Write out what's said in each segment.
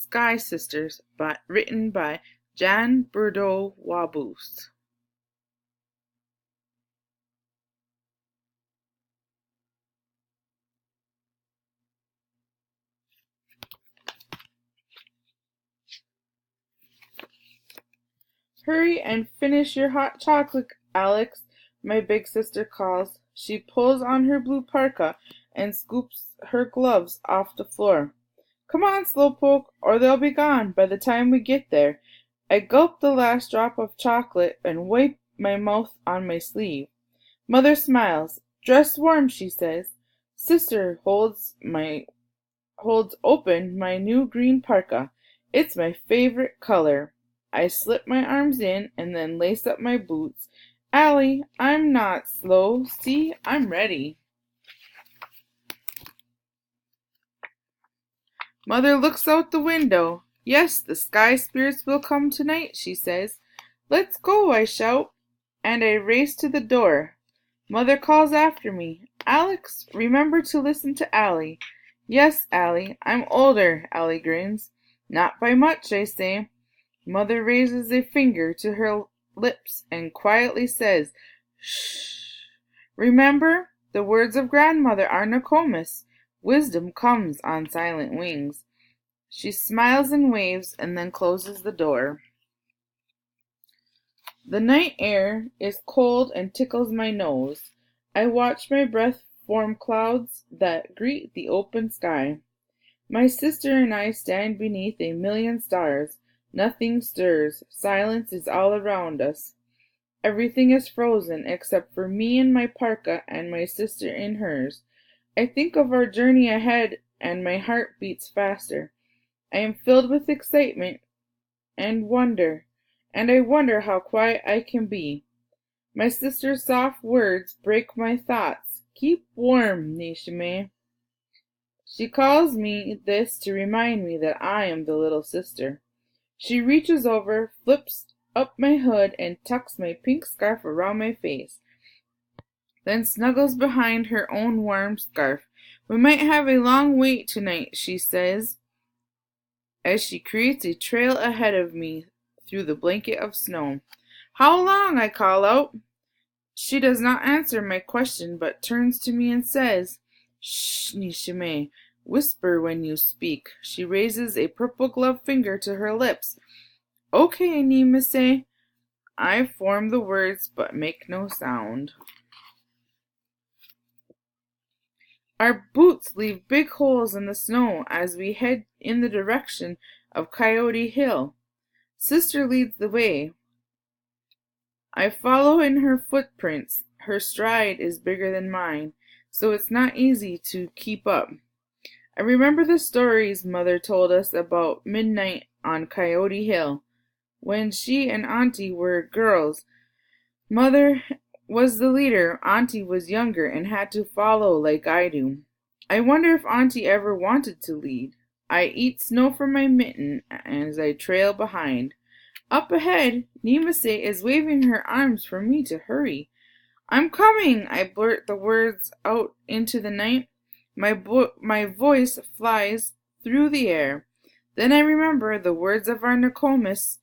Sky Sisters, written by Jan Bordeaux-Waboose. Hurry and finish your hot chocolate, Alex, my big sister calls. She pulls on her blue parka and scoops her gloves off the floor. Come on, Slowpoke, or they'll be gone by the time we get there. I gulp the last drop of chocolate and wipe my mouth on my sleeve. Mother smiles. Dress warm, she says. Sister holds open my new green parka. It's my favorite color. I slip my arms in and then lace up my boots. Allie, I'm not slow. See, I'm ready. Mother looks out the window. Yes, the sky spirits will come tonight, she says. Let's go, I shout, and I race to the door. Mother calls after me. Alex, remember to listen to Allie. Yes, Allie, I'm older, Allie grins. Not by much, I say. Mother raises a finger to her lips and quietly says, Shh. Remember, the words of grandmother are Nokomis. Wisdom comes on silent wings. She smiles and waves and then closes the door. The night air is cold and tickles my nose. I watch my breath form clouds that greet the open sky. My sister and I stand beneath a million stars. Nothing stirs. Silence is all around us. Everything is frozen except for me in my parka and my sister in hers. I think of our journey ahead and my heart beats faster. I am filled with excitement and I wonder how quiet I can be. My sister's soft words break my thoughts. Keep warm, Nishime. She calls me this to remind me that I am the little sister. She reaches over, flips up my hood, and tucks my pink scarf around my face, then snuggles behind her own warm scarf. We might have a long wait tonight, she says, as she creates a trail ahead of me through the blanket of snow. How long? I call out. She does not answer my question, but turns to me and says, Shh, Nishime. Whisper when you speak. She raises a purple gloved finger to her lips. Okay, Nimise. I form the words but make no sound. Our boots leave big holes in the snow as we head in the direction of Coyote Hill. Sister leads the way. I follow in her footprints. Her stride is bigger than mine, so it's not easy to keep up. I remember the stories Mother told us about midnight on Coyote Hill. When she and Auntie were girls, Mother was the leader. Auntie was younger and had to follow like I do. I wonder if Auntie ever wanted to lead. I eat snow from my mitten as I trail behind. Up ahead, Nimise is waving her arms for me to hurry. I'm coming! I blurt the words out into the night. My voice flies through the air. Then I remember the words of our Nokomis.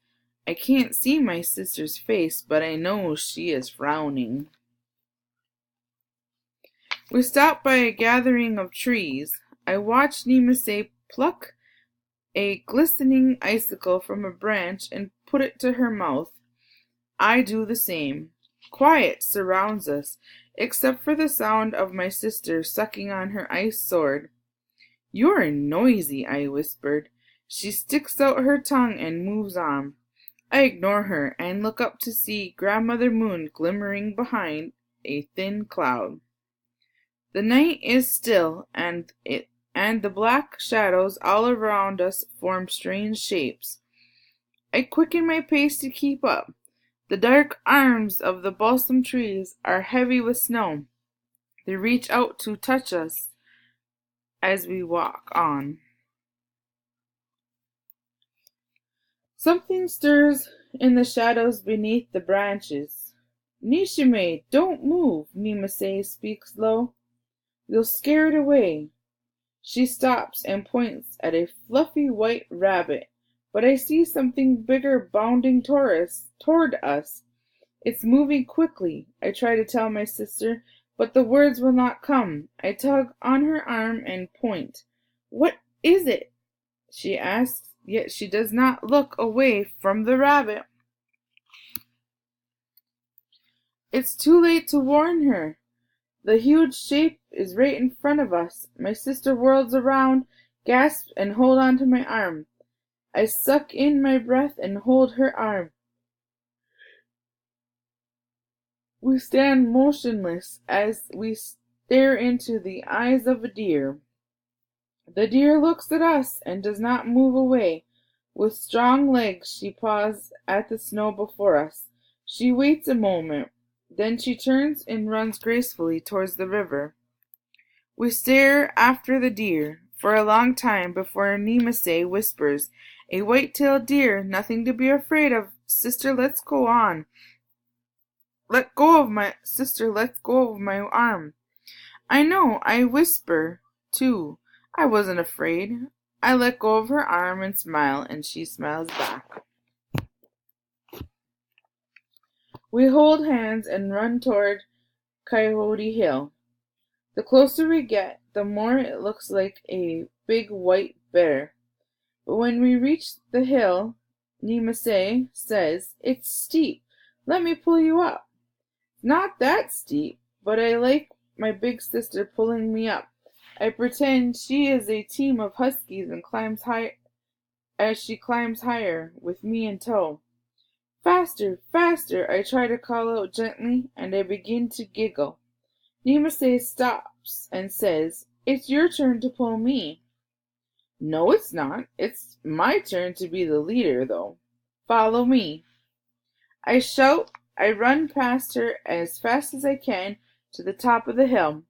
I can't see my sister's face, but I know she is frowning. We stop by a gathering of trees. I watch Nimise pluck a glistening icicle from a branch and put it to her mouth. I do the same. Quiet surrounds us, except for the sound of my sister sucking on her ice sword. You're noisy, I whispered. She sticks out her tongue and moves on. I ignore her and look up to see Grandmother Moon glimmering behind a thin cloud. The night is still, and the black shadows all around us form strange shapes. I quicken my pace to keep up. The dark arms of the balsam trees are heavy with snow. They reach out to touch us as we walk on. Something stirs in the shadows beneath the branches. Nishime, don't move, Nimise speaks low. You'll scare it away. She stops and points at a fluffy white rabbit, but I see something bigger bounding toward us. It's moving quickly. I try to tell my sister, but the words will not come. I tug on her arm and point. What is it? She asks, yet she does not look away from the rabbit. It's too late to warn her. The huge shape is right in front of us. My sister whirls around, gasps, and holds onto my arm. I suck in my breath and hold her arm. We stand motionless as we stare into the eyes of a deer. The deer looks at us and does not move away. With strong legs she paws at the snow before us. She waits a moment. Then she turns and runs gracefully towards the river. We stare after the deer for a long time before Nimase whispers, "A white-tailed deer, nothing to be afraid of. Sister, let's go on. Let go of my sister, let go of my arm." I know, I whisper, too. I wasn't afraid. I let go of her arm and smile, and she smiles back. We hold hands and run toward Coyote Hill. The closer we get, the more it looks like a big white bear. But when we reach the hill, Nimase says, "It's steep. Let me pull you up." Not that steep, but I like my big sister pulling me up. I pretend she is a team of huskies and climbs high as she climbs higher, with me in tow. "Faster, faster," I try to call out gently, and I begin to giggle. Nimase stops and says, "It's your turn to pull me." "No, it's not. It's my turn to be the leader, though. Follow me." I shout. I run past her as fast as I can to the top of the hill.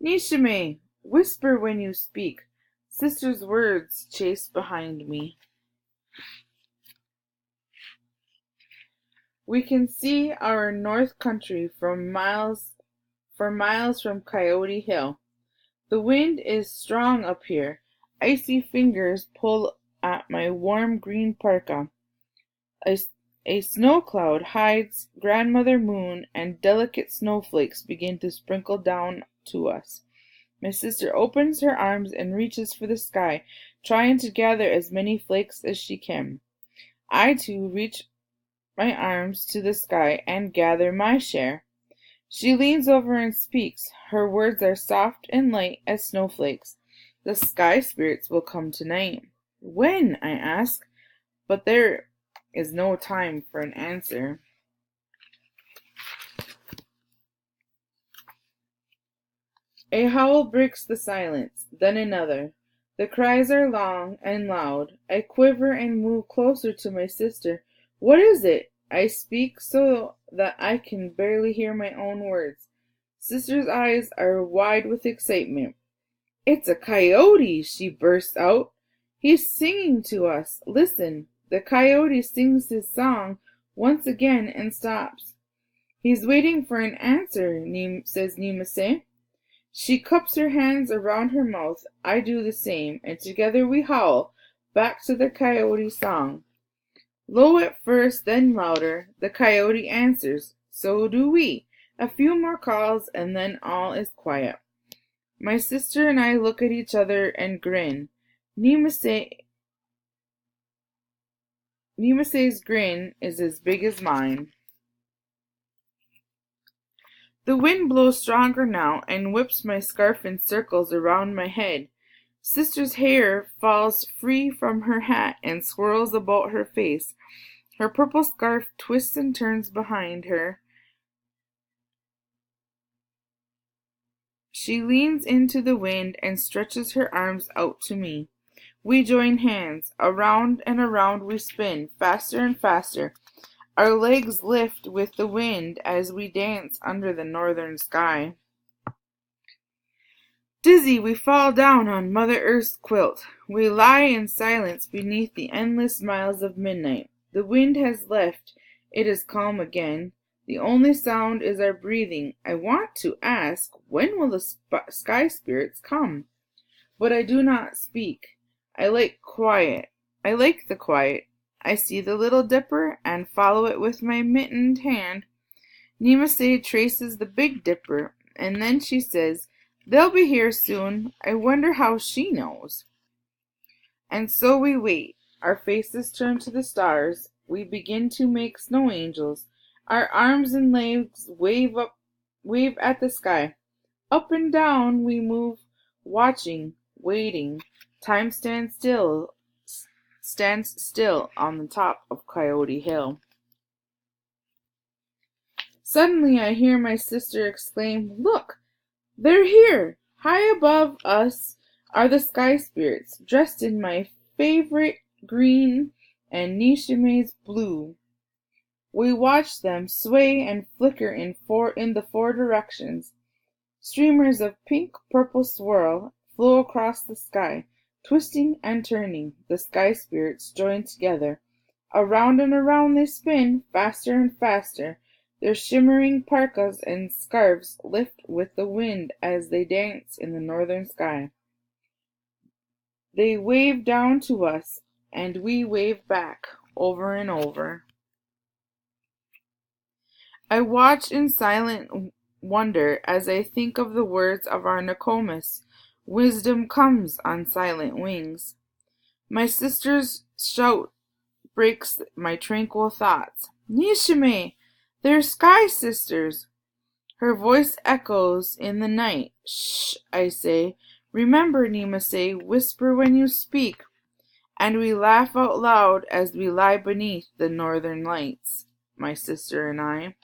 "Nishime, whisper when you speak." Sister's words chase behind me. We can see our north country for miles from Coyote Hill. The wind is strong up here. Icy fingers pull at my warm green parka. A snow cloud hides Grandmother Moon, and delicate snowflakes begin to sprinkle down to us. My sister opens her arms and reaches for the sky, trying to gather as many flakes as she can. I too reach my arms to the sky and gather my share. She leans over and speaks. Her words are soft and light as snowflakes. "The sky spirits will come tonight." "When?" I ask, but there is no time for an answer. A howl breaks the silence, then another. The cries are long and loud. I quiver and move closer to my sister. "What is it?" I speak so that I can barely hear my own words. Sister's eyes are wide with excitement. "It's a coyote!" she bursts out. "He's singing to us. Listen." The coyote sings his song once again and stops. "He's waiting for an answer," says Nimase. She cups her hands around her mouth. I do the same, and together we howl back to the coyote song. Low at first, then louder, the coyote answers. So do we. A few more calls, and then all is quiet. My sister and I look at each other and grin. Nimase's grin is as big as mine. The wind blows stronger now and whips my scarf in circles around my head. Sister's hair falls free from her hat and swirls about her face. Her purple scarf twists and turns behind her. She leans into the wind and stretches her arms out to me. We join hands. Around and around we spin, faster and faster. Our legs lift with the wind as we dance under the northern sky. Dizzy, we fall down on Mother Earth's quilt. We lie in silence beneath the endless miles of midnight. The wind has left. It is calm again. The only sound is our breathing. I want to ask, when will the sky spirits come? but I do not speak. I like quiet. I like the quiet. I see the Little Dipper and follow it with my mittened hand. Nemasay traces the Big Dipper, and then she says, "They'll be here soon. I wonder how she knows." And so we wait. Our faces turn to the stars. We begin to make snow angels. Our arms and legs wave at the sky. Up and down we move, watching, waiting. Time stands still on the top of Coyote Hill. Suddenly I hear my sister exclaim, "Look! They're here! High above us are the sky spirits, dressed in my favorite green and Nishime's blue." We watch them sway and flicker in the four directions. Streamers of pink-purple swirl flow across the sky, twisting and turning. The sky spirits join together. Around and around they spin, faster and faster. Their shimmering parkas and scarves lift with the wind as they dance in the northern sky. They wave down to us, and we wave back, over and over. I watch in silent wonder as I think of the words of our Nokomis. Wisdom comes on silent wings. My sister's shout breaks my tranquil thoughts. "Nishime! They're sky sisters!" Her voice echoes in the night. "Shh," I say. "Remember, Nemasay, whisper when you speak." And we laugh out loud as we lie beneath the northern lights, my sister and I.